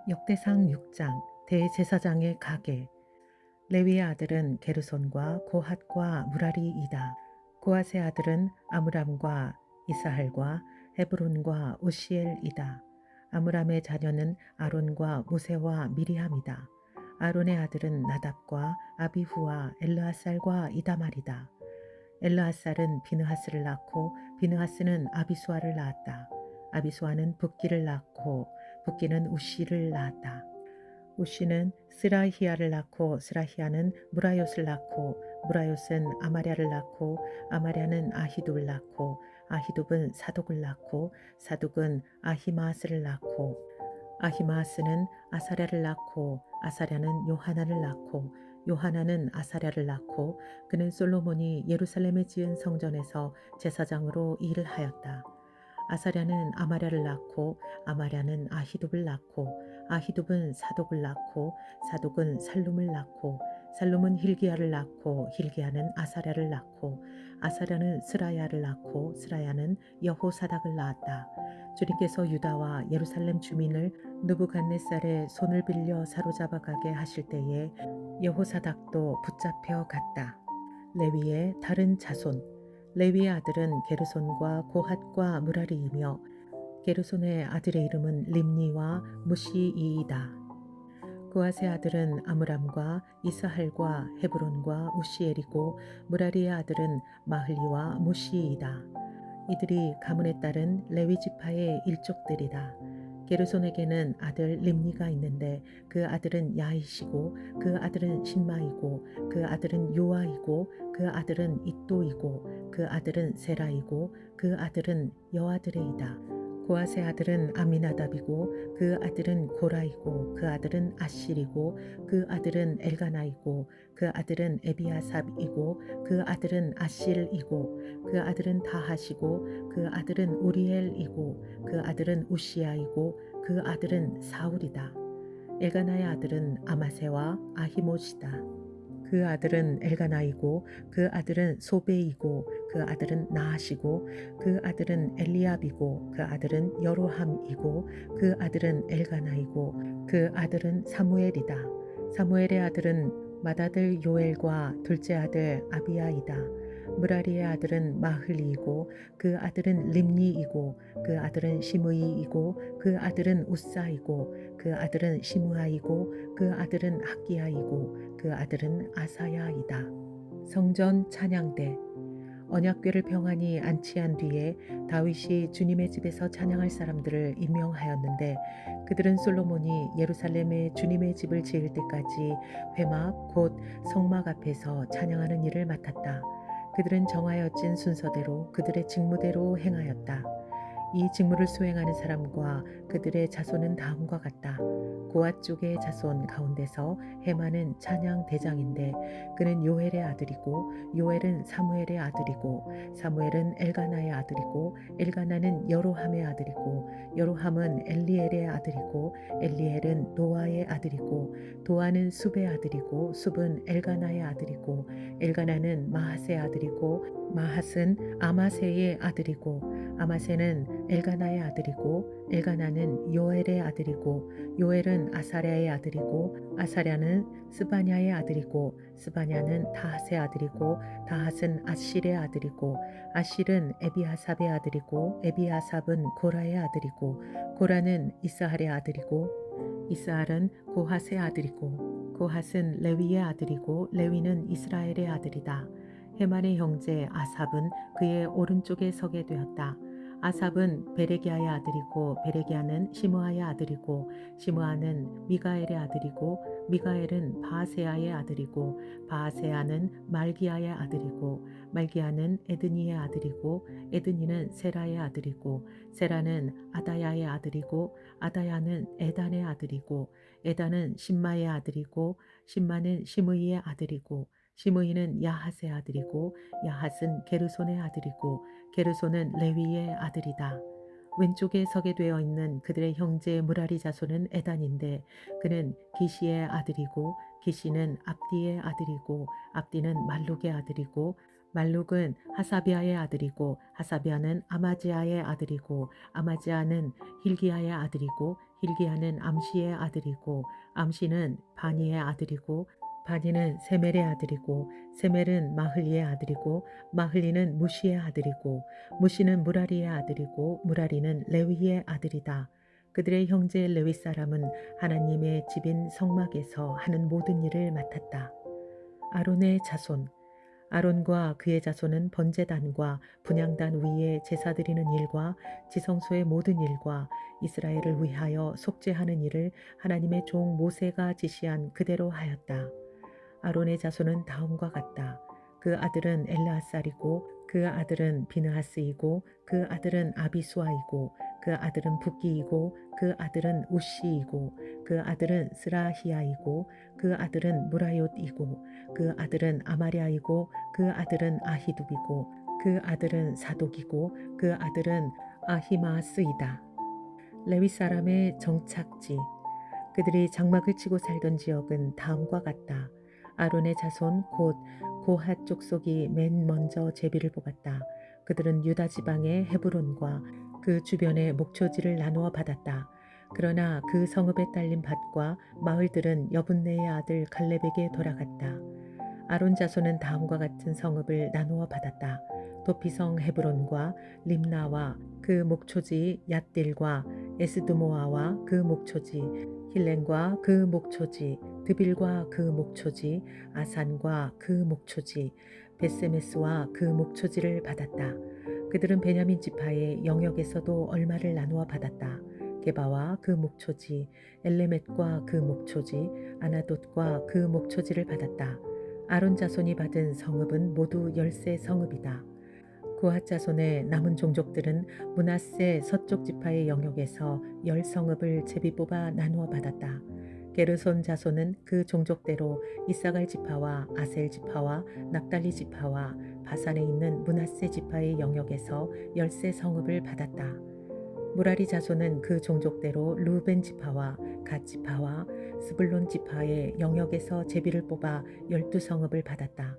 역대상 6장 대제사장의 가계. 레위의 아들은 게르손과 고핫과 무라리이다. 고핫의 아들은 아므람과 이스할과 헤브론과 우시엘이다. 아므람의 자녀는 아론과 모세와 미리함이다. 아론의 아들은 나답과 아비후와 엘르아살과 이다말이다. 엘르아살은 비느하스를 낳고 비느하스는 아비수아를 낳았다. 아비수아는 붓기를 낳고 붓기는 우시를 낳았다. 우시는 스라히야를 낳고 스라히야는 무라요스를 낳고 무라요스는 아마랴를 낳고 아마랴는 아히둡을 낳고 아히둡은 사독을 낳고 사독은 아히마스를 낳고 아히마스는 아사랴를 낳고 아사랴는 요하나를 낳고 요하나는 아사랴를 낳고 그는 솔로몬이 예루살렘에 지은 성전에서 제사장으로 일을 하였다. 아사랴는 아마랴를 낳고 아마랴는 아히둡을 낳고 아히둡은 사독을 낳고 사독은 살룸을 낳고 살룸은 hil기야를 낳고 hil기야는 아사랴를 낳고 아사랴는 스라야를 낳고 스라야는 여호사닥을 낳았다. 주님께서 유다와 예루살렘 주민을 느부갓네살의 손을 빌려 사로잡아 가게 하실 때에 여호사닥도 붙잡혀 갔다. 레위의 다른 자손. 레위의 아들은 게르손과 고핫과 무라리이며 게르손의 아들의 이름은 림니와 무시이이다. 고핫의 아들은 아므람과 이스할과 헤브론과 우시엘이고 무라리의 아들은 마흘리와 무시이이다. 이들이 가문에 따른 레위 지파의 일족들이다. 게르손에게는 아들 림니가 있는데 그 아들은 야이시고 그 아들은 신마이고 그 아들은 요아이고 그 아들은 이또이고 그 아들은 세라이고 그 아들은 여아드레이다. 고핫의 아들은 아미나답이고 그 아들은 고라이고 그 아들은 아실이고 그 아들은 엘가나이고 그 아들은 에비아삽이고 그 아들은 아실이고 그 아들은 다하시고 그 아들은 우리엘이고 그 아들은 우시아이고 그 아들은 사울이다. 엘가나의 아들은 아마세와 아히모시다. 그 아들은 엘가나이고 그 아들은 소베이고 그 아들은 나하시고 그 아들은 엘리압이고 그 아들은 여로함이고 그 아들은 엘가나이고 그 아들은 사무엘이다. 사무엘의 아들은 맏아들 요엘과 둘째 아들 아비야이다. 무라리의 아들은 마흘리이고 그 아들은 림니이고 그 아들은 시므이이고 그 아들은 우사이고 그 아들은 시므아이고 그 아들은 학기야이고 그 아들은 아사야이다. 성전 찬양대. 언약궤를 평안히 안치한 뒤에 다윗이 주님의 집에서 찬양할 사람들을 임명하였는데 그들은 솔로몬이 예루살렘에 주님의 집을 지을 때까지 회막 곧 성막 앞에서 찬양하는 일을 맡았다. 그들은 정하여진 순서대로 그들의 직무대로 행하였다. 이 직무를 수행하는 사람과 그들의 자손은 다음과 같다. 고앗 쪽의 자손 가운데서 헤만은 찬양 대장인데 그는 요엘의 아들이고 요엘은 사무엘의 아들이고 사무엘은 엘가나의 아들이고 엘가나는 여로함의 아들이고 여로함은 엘리엘의 아들이고 엘리엘은 노아의 아들이고 도아는 숲의 아들이고 숲은 엘가나의 아들이고 엘가나는 마핫의 아들이고 마핫은 아마세의 아들이고 아마세는 엘가나의 아들이고 엘가나는 요엘의 아들이고 요엘은 아사랴의 아들이고 아사랴는 스바냐의 아들이고 스바냐는 다핫의 아들이고 다핫은 아실의 아들이고 아실은 에비아삽의 아들이고 에비아삽은 고라의 아들이고 고라는 이스할의 아들이고 이스할은 고핫의 아들이고 고핫은 레위의 아들이고 레위는 이스라엘의 아들이다. 헤만의 형제 아삽은 그의 오른쪽에 서게 되었다. 아삽은 베레기야의 아들이고 베레기야는 시므아의 아들이고 시므아는 미가엘의 아들이고 미가엘은 바아세야의 아들이고 바아세야는 말기야의 아들이고 말기야는 에드니의 아들이고 에드니는 세라의 아들이고 세라는 아다야의 아들이고 아다야는 에단의 아들이고 에단은 신마의 아들이고 신마는 시므이의 아들이고 시므이는 야핫의 아들이고 야핫은 게르손의 아들이고 게르손은 레위의 아들이다. 왼쪽에 서게 되어 있는 그들의 형제 무라리 자손은 에단인데 그는 기시의 아들이고 기시는 압디의 아들이고 압디는 말룩의 아들이고 말룩은 하사비아의 아들이고 하사비아는 아마지아의 아들이고 아마지아는 힐기야의 아들이고 힐기야는 암시의 아들이고 암시는 바니의 아들이고 바니는 세멜의 아들이고 세멜은 마흘리의 아들이고 마흘리는 무시의 아들이고 무시는 무라리의 아들이고 무라리는 레위의 아들이다. 그들의 형제 레위 사람은 하나님의 집인 성막에서 하는 모든 일을 맡았다. 아론의 자손 아론과 그의 자손은 번제단과 분향단 위에 제사 드리는 일과 지성소의 모든 일과 이스라엘을 위하여 속죄하는 일을 하나님의 종 모세가 지시한 그대로 하였다. 아론의 자손은 다음과 같다. 그 아들은 엘르아살이고 그 아들은 비느하스이고 그 아들은 아비수아이고 그 아들은 붓기이고 그 아들은 우시이고 그 아들은 스라히야이고 그 아들은 무라옅이고 그 아들은 아마랴이고 그 아들은 아히둡이고 그 아들은 사독이고 그 아들은 아히마스이다. 레위 사람의 정착지 그들이 장막을 치고 살던 지역은 다음과 같다. 아론의 자손 곧 고핫 족속이 맨 먼저 제비를 뽑았다. 그들은 유다 지방의 헤브론과 그 주변의 목초지를 나누어 받았다. 그러나 그 성읍에 딸린 밭과 마을들은 여분네의 아들 갈렙에게 돌아갔다. 아론 자손은 다음과 같은 성읍을 나누어 받았다. 도피성 헤브론과 림나와 그 목초지 얏딜과 에스드모아와 그 목초지 힐렌과 그 목초지 드빌과 그 목초지 아산과 그 목초지 베세메스와 그 목초지를 받았다. 그들은 베냐민 지파의 영역에서도 얼마를 나누어 받았다. 게바와 그 목초지 엘레멧과 그 목초지 아나돗과 그 목초지를 받았다. 아론 자손이 받은 성읍은 모두 13 성읍이다. 고핫 자손의 남은 종족들은 므낫세 서쪽 지파의 영역에서 10 성읍을 제비 뽑아 나누어 받았다. 게르손 자손은 그 종족대로 이사갈 지파와 아셀 지파와 납달리 지파와 바산에 있는 므낫세 지파의 영역에서 13 성읍을 받았다. 무라리 자손은 그 종족대로 루벤 지파와 갓 지파와 스불론 지파의 영역에서 제비를 뽑아 12성읍을 받았다.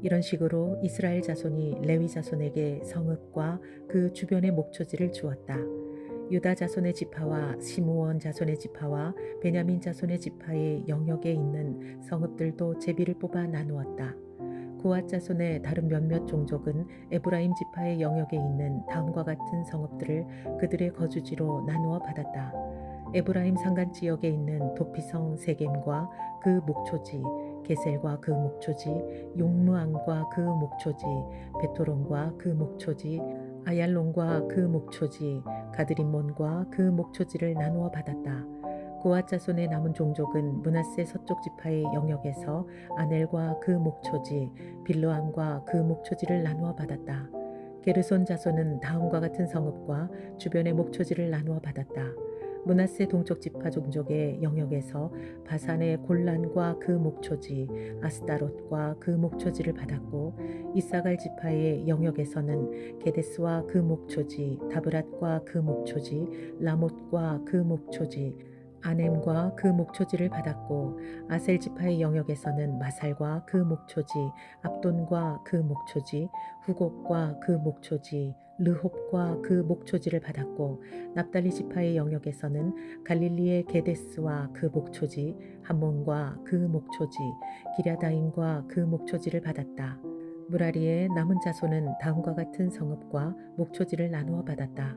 이런 식으로 이스라엘 자손이 레위 자손에게 성읍과 그 주변의 목초지를 주었다. 유다 자손의 지파와 시므온 자손의 지파와 베냐민 자손의 지파의 영역에 있는 성읍들도 제비를 뽑아 나누었다. 고핫 자손의 다른 몇몇 종족은 에브라임 지파의 영역에 있는 다음과 같은 성읍들을 그들의 거주지로 나누어 받았다. 에브라임 산간 지역에 있는 도피성 세겜과 그 목초지, 게셀과 그 목초지, 용무암과 그 목초지, 베토론과 그 목초지, 아얄론과 그 목초지, 가드림몬과 그 목초지를 나누어 받았다. 고핫 자손의 남은 종족은 므낫세 서쪽 지파의 영역에서 아넬과 그 목초지, 빌르암과 그 목초지를 나누어 받았다. 게르손 자손은 다음과 같은 성읍과 주변의 목초지를 나누어 받았다. 므낫세 동쪽 지파 종족의 영역에서 바산의 골란과 그 목초지, 아스다롯과 그 목초지를 받았고 이사갈 지파의 영역에서는 게데스와 그 목초지, 다브랏과 그 목초지, 라못과 그 목초지, 아넴과 그 목초지를 받았고 아셀 지파의 영역에서는 마살과 그 목초지, 압돈과 그 목초지, 후곡과 그 목초지, 르홉과 그 목초지를 받았고 납달리 지파의 영역에서는 갈릴리의 게데스와 그 목초지, 함몬과 그 목초지, 기랴다임과 그 목초지를 받았다. 무라리의 남은 자손은 다음과 같은 성읍과 목초지를 나누어 받았다.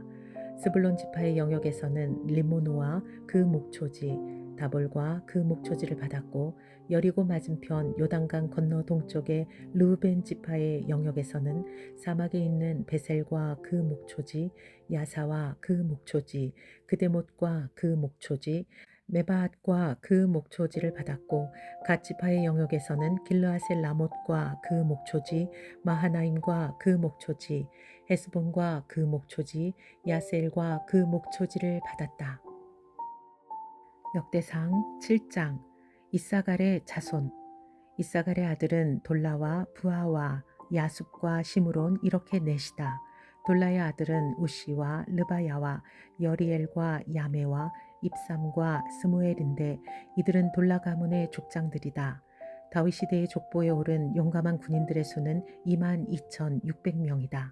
스불론 지파의 영역에서는 림모노와 그 목초지, 다볼과 그 목초지를 받았고 여리고 맞은편 요단강 건너 동쪽의 르우벤 지파의 영역에서는 사막에 있는 베셀과 그 목초지, 야사와 그 목초지, 그데못과 그 목초지, 메바앗과 그 목초지를 받았고 갓 지파의 영역에서는 길르아셀 라못과 그 목초지, 마하나임과 그 목초지, 헤스본과 그 목초지, 야셀과 그 목초지를 받았다. 역대상 7장 이사갈의 자손 이사갈의 아들은 돌라와 부하와 야숲과 시므론 이렇게 넷이다. 돌라의 아들은 우시와 르바야와 여리엘과 야메와 입삼과 스무엘인데 이들은 돌라 가문의 족장들이다. 다윗 시대의 족보에 오른 용감한 군인들의 수는 22,600명이다.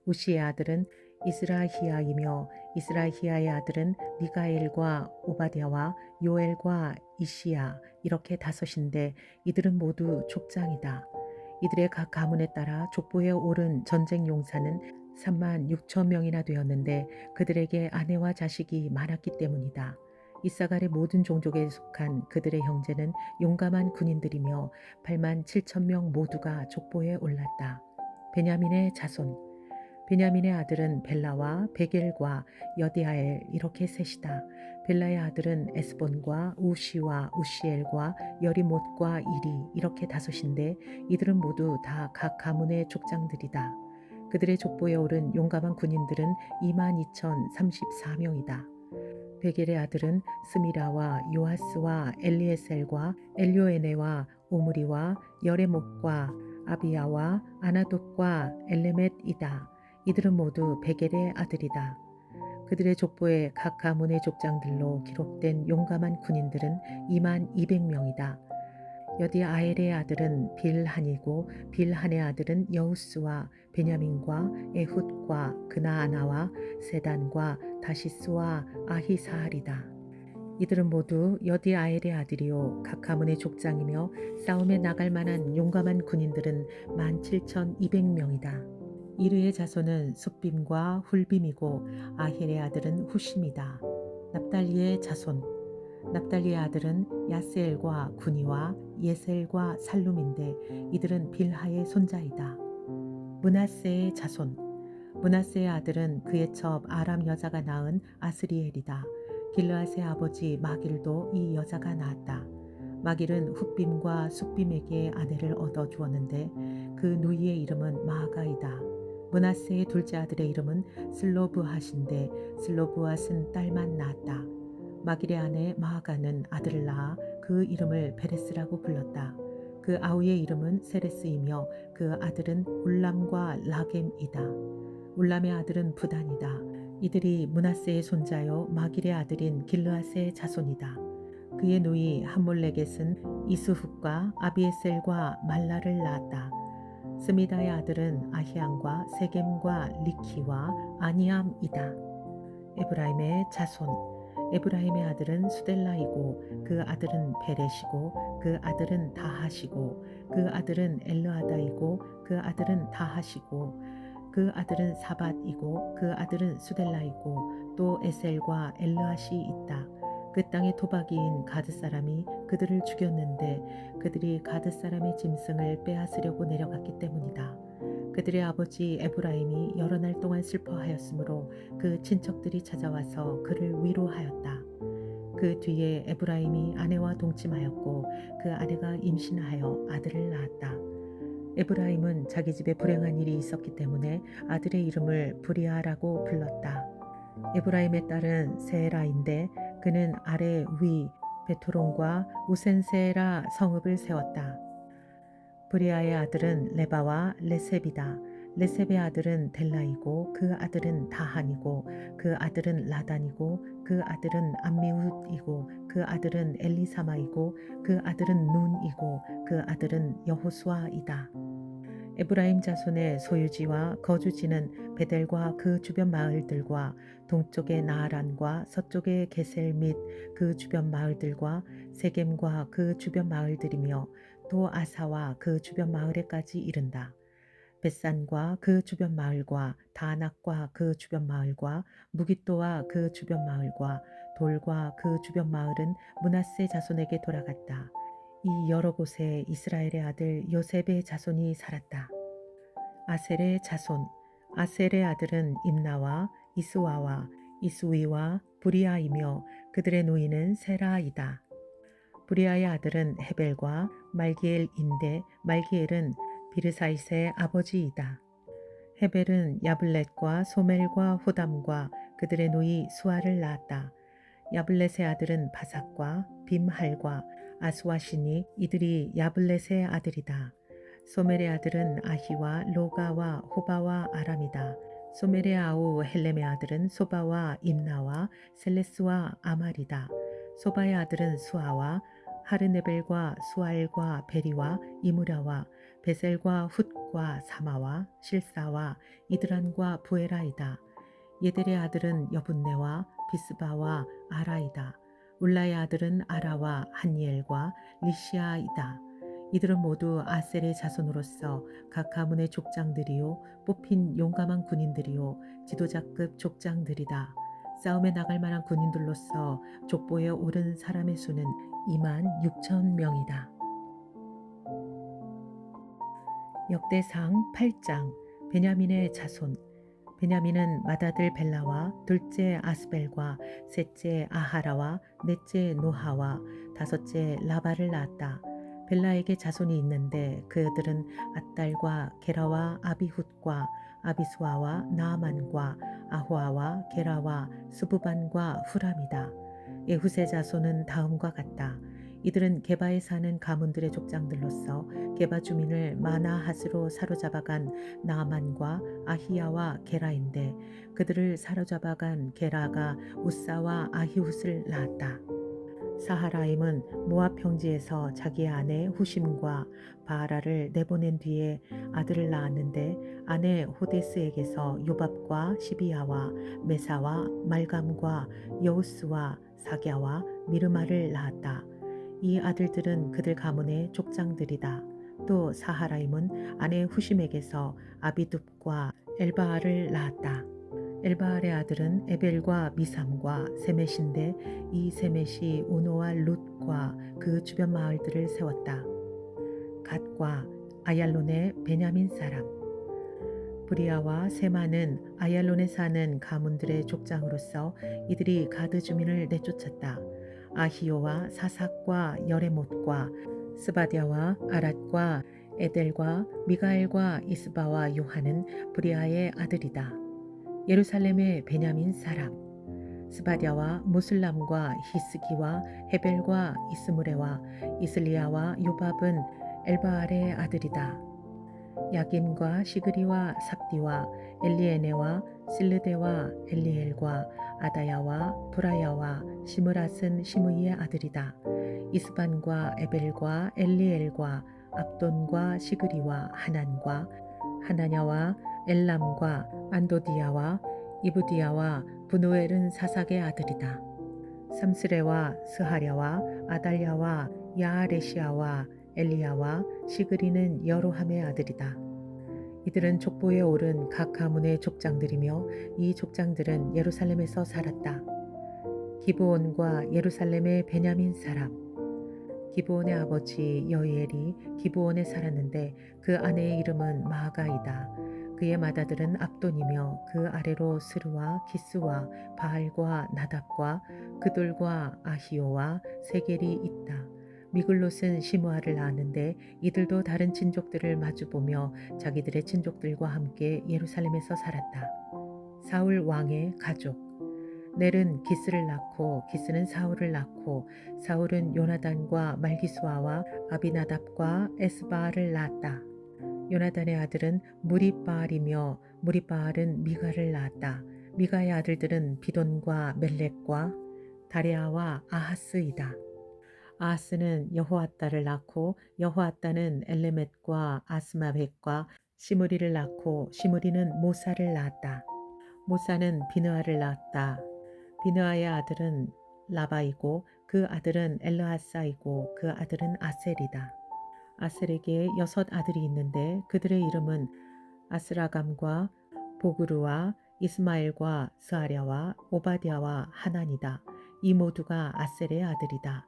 우시의 아들은 이스라히야이며 이스라히야의 아들은 미가엘과 오바댜와 요엘과 이시야 이렇게 다섯인데 이들은 모두 족장이다. 이들의 각 가문에 따라 족보에 오른 전쟁 용사는 3만 6천 명이나 되었는데 그들에게 아내와 자식이 많았기 때문이다. 이사갈의 모든 종족에 속한 그들의 형제는 용감한 군인들이며 8만 7천 명 모두가 족보에 올랐다. 베냐민의 자손. 베냐민의 아들은 벨라와 베겔과 여디아엘 이렇게 셋이다. 벨라의 아들은 에스본과 우시와 우시엘과 여리못과 이리 이렇게 다섯인데 이들은 모두 다 각 가문의 족장들이다. 그들의 족보에 오른 용감한 군인들은 22,034명이다. 베겔의 아들은 스미라와 요하스와 엘리에셀과 엘료에네와 오므리와 여레목과 아비야와 아나독과 엘레멧이다. 이들은 모두 베겔의 아들이다. 그들의 족보에 각 가문의 족장들로 기록된 용감한 군인들은 22,000명이다. 여디아엘의 아들은 빌한이고 빌한의 아들은 여우스와 베냐민과 에훗과 그나아나와 세단과 다시스와 아히사할이다. 이들은 모두 여디아엘의 아들이요 각 가문의 족장이며 싸움에 나갈 만한 용감한 군인들은 17,200명이다. 이르의 자손은 숫빔과 훌빔이고 아힐의 아들은 후심이다. 납달리의 자손. 납달리의 아들은 야스엘과 구니와 예셀과 살룸인데 이들은 빌하의 손자이다. 므낫세의 자손. 므낫세의 아들은 그의 첩 아람 여자가 낳은 아스리엘이다. 길르앗의 아버지 마길도 이 여자가 낳았다. 마길은 훗빔과 숫빔에게 아내를 얻어 주었는데 그 누이의 이름은 마아가이다. 므낫세의 둘째 아들의 이름은 슬로브핫인데 슬로브핫은 딸만 낳았다. 마길의 아내 마아가는 아들을 낳아 그 이름을 베레스라고 불렀다. 그 아우의 이름은 세레스이며 그 아들은 울람과 라겜이다. 울람의 아들은 부단이다. 이들이 므낫세의 손자요 마길의 아들인 길르앗의 자손이다. 그의 누이 함몰레겟은 이스훗과 아비에셀과 말라를 낳았다. 스미다의 아들은 아히안과 세겜과 리키와 아니암이다. 에브라임의 자손. 에브라임의 아들은 수델라이고 그 아들은 베렛이고 그 아들은 다하시고 그 아들은 엘르아다이고 그 아들은 다하시고 그 아들은 사밧이고 그 아들은 수델라이고 또 에셀과 엘르앗이 있다. 그 땅의 토박이인 가드 사람이 그들을 죽였는데 그들이 가드 사람의 짐승을 빼앗으려고 내려갔기 때문이다. 그들의 아버지 에브라임이 여러 날 동안 슬퍼하였으므로 그 친척들이 찾아와서 그를 위로하였다. 그 뒤에 에브라임이 아내와 동침하였고 그 아내가 임신하여 아들을 낳았다. 에브라임은 자기 집에 불행한 일이 있었기 때문에 아들의 이름을 브리아라고 불렀다. 에브라임의 딸은 세라인데 그는 아래 위 베토론과 우센세라 성읍을 세웠다. 브리아의 아들은 레바와 레셉이다. 레셉의 아들은 델라이고 그 아들은 다한이고 그 아들은 라단이고 그 아들은 암미훗이고 그 아들은 엘리사마이고 그 아들은 눈이고 그 아들은 여호수아이다. 에브라임 자손의 소유지와 거주지는 베델과 그 주변 마을들과 동쪽의 나아란과 서쪽의 게셀 및 그 주변 마을들과 세겜과 그 주변 마을들이며 또 아사와 그 주변 마을에까지 이른다. 벳산과 그 주변 마을과 다낙과 그 주변 마을과 무깃도와 그 주변 마을과 돌과 그 주변 마을은 므낫세 자손에게 돌아갔다. 이 여러 곳에 이스라엘의 아들 요셉의 자손이 살았다. 아셀의 자손. 아셀의 아들은 임나와 이스와와 이스위와 브리아이며 그들의 누이는 세라이다. 브리아의 아들은 헤벨과 말기엘인데 말기엘은 비르사이스의 아버지이다. 헤벨은 야블렛과 소멜과 호담과 그들의 누이 수아를 낳았다. 야블렛의 아들은 바삭과 빔할과 아스와시니 이들이 야블렛의 아들이다. 소멜의 아들은 아히와 로가와 호바와 아람이다. 소멜의 아우 헬렘의 아들은 소바와 임나와 셀레스와 아말이다. 소바의 아들은 수아와 하르네벨과 수알과 베리와 이무라와 베셀과 훗과 사마와 실사와 이드란과 부에라이다. 예델의 아들은 여분네와 비스바와 아라이다. 울라의 아들은 아라와 한니엘과 리시아이다. 이들은 모두 아셀의 자손으로서 각 가문의 족장들이요 뽑힌 용감한 군인들이요 지도자급 족장들이다. 싸움에 나갈 만한 군인들로서 족보에 오른 사람의 수는 2만 6천 명이다. 역대상 8장 베냐민의 자손. 베냐민은 맏아들 벨라와 둘째 아스벨과 셋째 아하라와 넷째 노하와 다섯째 라바를 낳았다. 벨라에게 자손이 있는데 그들은 앗달과 게라와 아비훗과 아비수아와 나아만과 아호아와 게라와 스부반과 후람이다. 예후세 자손은 다음과 같다. 이들은 게바에 사는 가문들의 족장들로서 게바 주민을 마나핫으로 사로잡아간 나아만과 아히야와 게라인데 그들을 사로잡아간 게라가 우사와 아히훗을 낳았다. 사하라임은 모압 평지에서 자기의 아내 후심과 바하라를 내보낸 뒤에 아들을 낳았는데 아내 호데스에게서 요밥과 시비야와 메사와 말감과 여우스와 사갸와 미르마를 낳았다. 이 아들들은 그들 가문의 족장들이다. 또 사하라임은 아내 후심에게서 아비둡과 엘바알을 낳았다. 엘바알의 아들은 에벨과 미삼과 세мет인데 이 세мет이 오노와 룻과 그 주변 마을들을 세웠다. 갓과 아얄론의 베냐민 사람. 브리아와 세마는 아얄론에 사는 가문들의 족장으로서 이들이 가드 주민을 내쫓았다. 아히오와 사삭과 여레못과 스바디아와 아랏과 에델과 미가엘과 이스바와 요한은 브리아의 아들이다. 예루살렘의 베냐민 사람. 스바디아와 무슬람과 히스기와 헤벨과 이스무레와 이슬리아와 요밥은 엘바알의 아들이다. 야긴과 시그리와 삽디와 엘리에네와 실르데와 엘리엘과 아다야와 브라야와 시므랏은 시므이의 아들이다. 이스반과 에벨과 엘리엘과 압돈과 시그리와 하난과 하나냐와 엘람과 안도디야와 이브디야와 분우엘은 사삭의 아들이다. 삼스레와 스하랴와 아달랴와 야아레시아와 엘리야와 시그리는 여로함의 아들이다. 이들은 족보에 오른 각 가문의 족장들이며 이 족장들은 예루살렘에서 살았다. 기브온과 예루살렘의 베냐민 사람. 기브온의 아버지 여이엘이 기브온에 살았는데 그 아내의 이름은 마아가이다. 그의 맏아들은 압돈이며 그 아래로 스루와 기스와 바알과 나답과 그돌과 아히오와 세겔이 있다. 미글롯은 시므아를 낳았는데 이들도 다른 친족들을 마주보며 자기들의 친족들과 함께 예루살렘에서 살았다. 사울 왕의 가족. 넬은 기스를 낳고 기스는 사울을 낳고 사울은 요나단과 말기수아와 아비나답과 에스바알을 낳았다. 요나단의 아들은 무리바알이며 무리바알은 미가를 낳았다. 미가의 아들들은 비돈과 멜렉과 다레아와 아하스이다. 아하스는 여호아따를 낳고 여호아따는 엘레멧과 아스마벳과 시므리를 낳고 시므리는 모사를 낳았다. 모사는 비느아를 낳았다. 비느아의 아들은 라바이고 그 아들은 엘르아사이고 그 아들은 아셀이다. 아셀에게 6 아들이 있는데 그들의 이름은 아스라감과 보그루와 이스마엘과 스아랴와 오바댜와 하난이다. 이 모두가 아셀의 아들이다.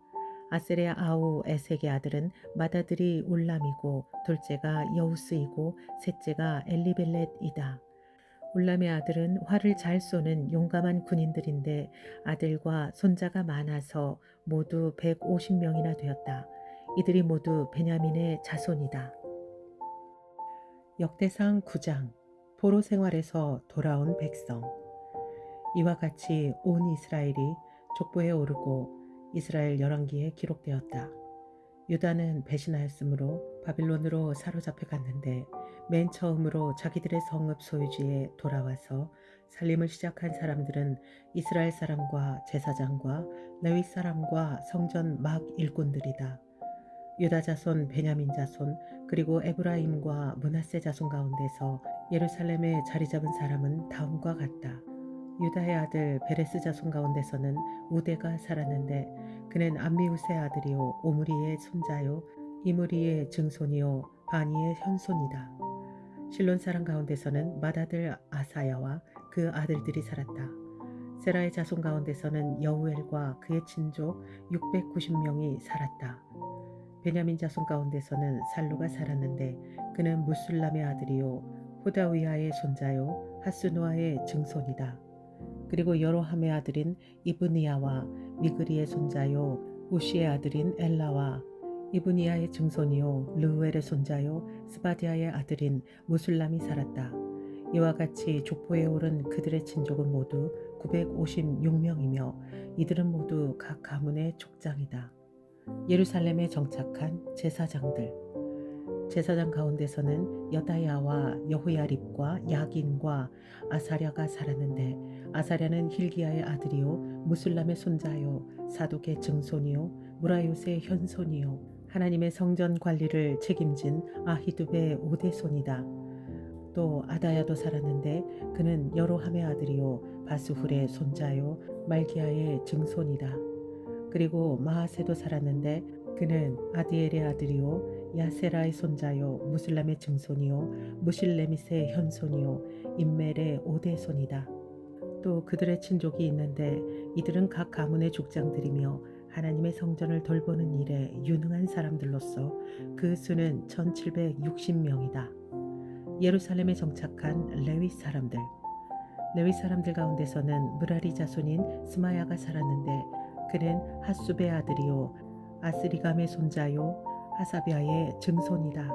아셀의 아우 에색의 아들은 맏아들이 울람이고 둘째가 여우스이고 셋째가 엘리벨렛이다. 울람의 아들은 활을 잘 쏘는 용감한 군인들인데 아들과 손자가 많아서 모두 150명이나 되었다. 이들이 모두 베냐민의 자손이다. 역대상 9장 포로 생활에서 돌아온 백성. 이와 같이 온 이스라엘이 족보에 오르고 이스라엘 열왕기에 기록되었다. 유다는 배신하였으므로 바빌론으로 사로잡혀 갔는데 맨 처음으로 자기들의 성읍 소유지에 돌아와서 살림을 시작한 사람들은 이스라엘 사람과 제사장과 레위 사람과 성전 막 일꾼들이다. 유다 자손, 베냐민 자손, 그리고 에브라임과 므낫세 자손 가운데서 예루살렘에 자리 잡은 사람은 다음과 같다. 유다의 아들 베레스 자손 가운데서는 우데가 살았는데 그는 암미우스의 아들이요 오므리의 손자요 이므리의 증손이요 바니의 현손이다. 실론 사람 가운데서는 맏아들 아사야와 그 아들들이 살았다. 세라의 자손 가운데서는 여우엘과 그의 친족 690명이 살았다. 베냐민 자손 가운데서는 살루가 살았는데 그는 무술람의 아들이요 호다위아의 손자요 하스누아의 증손이다. 그리고 여로함의 아들인 이브니야와 미그리의 손자요 우시의 아들인 엘라와 이브니야의 증손이요 르우엘의 손자요 스바디아의 아들인 무술람이 살았다. 이와 같이 족보에 오른 그들의 친족은 모두 956명이며 이들은 모두 각 가문의 족장이다. 예루살렘에 정착한 제사장들. 제사장 가운데서는 여다야와 여호야립과 야긴과 아사랴가 살았는데 아사랴는 힐기야의 아들이요 무술람의 손자요 사독의 증손이요 무라요스의 현손이요 하나님의 성전 관리를 책임진 아히두베의 오대손이다. 또 아다야도 살았는데 그는 여로함의 아들이요 바스훌의 손자요 말기야의 증손이다. 그리고 마하세도 살았는데 그는 아디엘의 아들이요 야세라의 손자요 무슬람의 증손이요 무실레밋의 현손이요 임멜의 오대손이다. 또 그들의 친족이 있는데 이들은 각 가문의 족장들이며 하나님의 성전을 돌보는 일에 유능한 사람들로서 그 수는 1760명이다. 예루살렘에 정착한 레위 사람들. 레위 사람들 가운데서는 무라리 자손인 스마야가 살았는데 그는 핫수베의 아들이요 아스리감의 손자요 하사비아의 증손이다.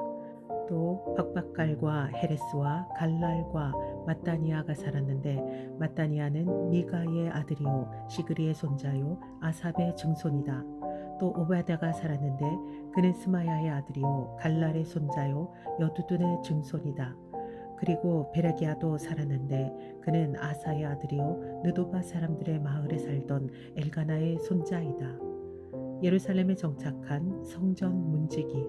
또 박박갈과 헤레스와 갈랄과 마따니아가 살았는데 마따니아는 미가의 아들이요 시그리의 손자요 아삽의 증손이다. 또 오바다가 살았는데 그는 스마야의 아들이요 갈랄의 손자요 여두둔의 증손이다. 그리고 베라기아도 살았는데 그는 아사의 아들이요 느도바 사람들의 마을에 살던 엘가나의 손자이다. 예루살렘에 정착한 성전 문지기.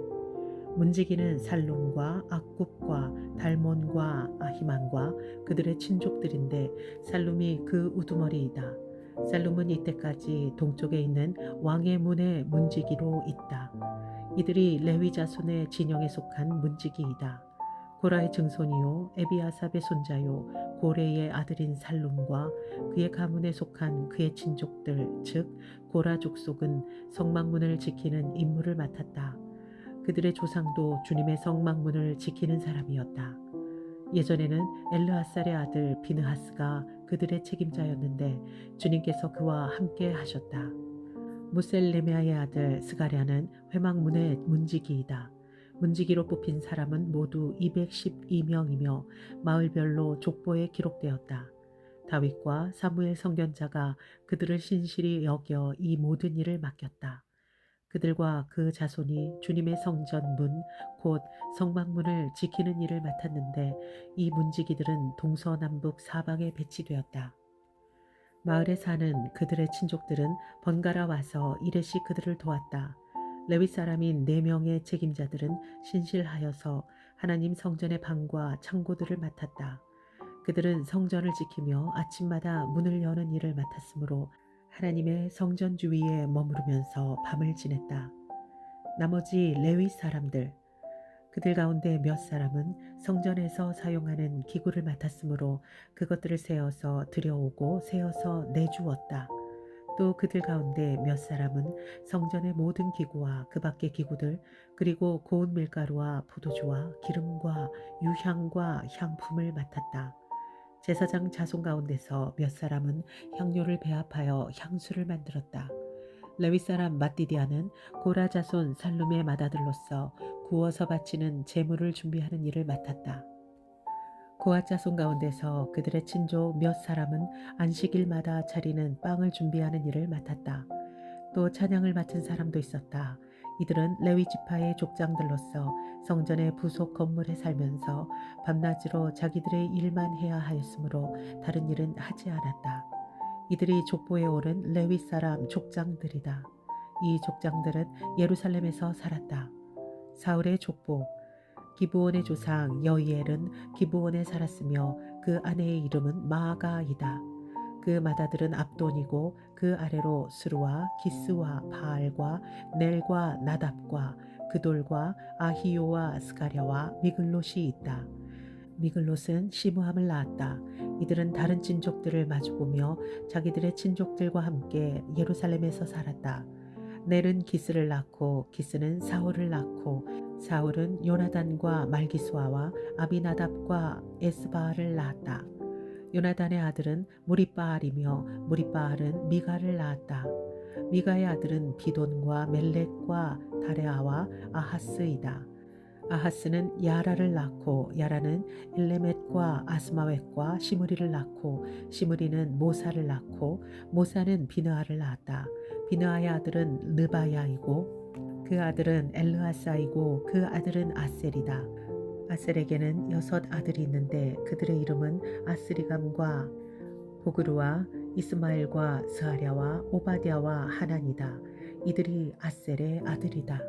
문지기는 살룸과 악굽과 달몬과 아히만과 그들의 친족들인데 살룸이 그 우두머리이다. 살룸은 이때까지 동쪽에 있는 왕의 문의 문지기로 있다. 이들이 레위 자손의 진영에 속한 문지기이다. 고라의 증손이요 에비아삽의 손자요 고레의 아들인 살룸과 그의 가문에 속한 그의 친족들 즉 고라 족속은 성막문을 지키는 임무를 맡았다. 그들의 조상도 주님의 성막문을 지키는 사람이었다. 예전에는 엘르아살의 아들 비느하스가 그들의 책임자였는데 주님께서 그와 함께 하셨다. 무셀레미아의 아들 스가랴는 회막문의 문지기이다. 문지기로 뽑힌 사람은 모두 212명이며 마을별로 족보에 기록되었다. 다윗과 사무엘 선견자가 그들을 신실히 여겨 이 모든 일을 맡겼다. 그들과 그 자손이 주님의 성전 문, 곧 성막문을 지키는 일을 맡았는데 이 문지기들은 동서남북 사방에 배치되었다. 마을에 사는 그들의 친족들은 번갈아 와서 이르시 그들을 도왔다. 레위 사람인 4명의 책임자들은 신실하여서 하나님 성전의 방과 창고들을 맡았다. 그들은 성전을 지키며 아침마다 문을 여는 일을 맡았으므로 하나님의 성전 주위에 머무르면서 밤을 지냈다. 나머지 레위 사람들, 그들 가운데 몇 사람은 성전에서 사용하는 기구를 맡았으므로 그것들을 세어서 들여오고 세어서 내주었다. 또 그들 가운데 몇 사람은 성전의 모든 기구와 그 밖의 기구들 그리고 고운 밀가루와 포도주와 기름과 유향과 향품을 맡았다. 제사장 자손 가운데서 몇 사람은 향료를 배합하여 향수를 만들었다. 레위 사람 마띠디아는 고라 자손 살룸의 맏아들로서 구워서 바치는 제물을 준비하는 일을 맡았다. 고아 자손 가운데서 그들의 친족 몇 사람은 안식일마다 차리는 빵을 준비하는 일을 맡았다. 또 찬양을 맡은 사람도 있었다. 이들은 레위 지파의 족장들로서 성전의 부속 건물에 살면서 밤낮으로 자기들의 일만 해야 하였으므로 다른 일은 하지 않았다. 이들이 족보에 오른 레위 사람 족장들이다. 이 족장들은 예루살렘에서 살았다. 사울의 족보. 기브온의 조상 여이엘은 기브온에 살았으며 그 아내의 이름은 마아가이다. 그 맏아들은 압돈이고 그 아래로 스루와 기스와 바알과 넬과 나답과 그돌과 아히요와 스가랴와 미글롯이 있다. 미글롯은 시므함을 낳았다. 이들은 다른 친족들을 마주보며 자기들의 친족들과 함께 예루살렘에서 살았다. 넬은 기스를 낳고 기스는 사울을 낳고 사울은 요나단과 말기수아와 아비나답과 에스바알을 낳았다. 요나단의 아들은 무리바알이며 무리바알은 미가를 낳았다. 미가의 아들은 비돈과 멜렉과 다레아와 아하스이다. 아하스는 야라를 낳고 야라는 엘레멧과 아스마웻과 시므리를 낳고 시므리는 모사를 낳고 모사는 비느하를 낳았다. 비느하의 아들은 느바야이고 그 아들은 엘르아사이고 그 아들은 아셀이다. 아셀에게는 6 아들이 있는데 그들의 이름은 아스리감과 보그루와 이스마엘과 스하랴와 오바댜와 하난이다. 이들이 아셀의 아들이다.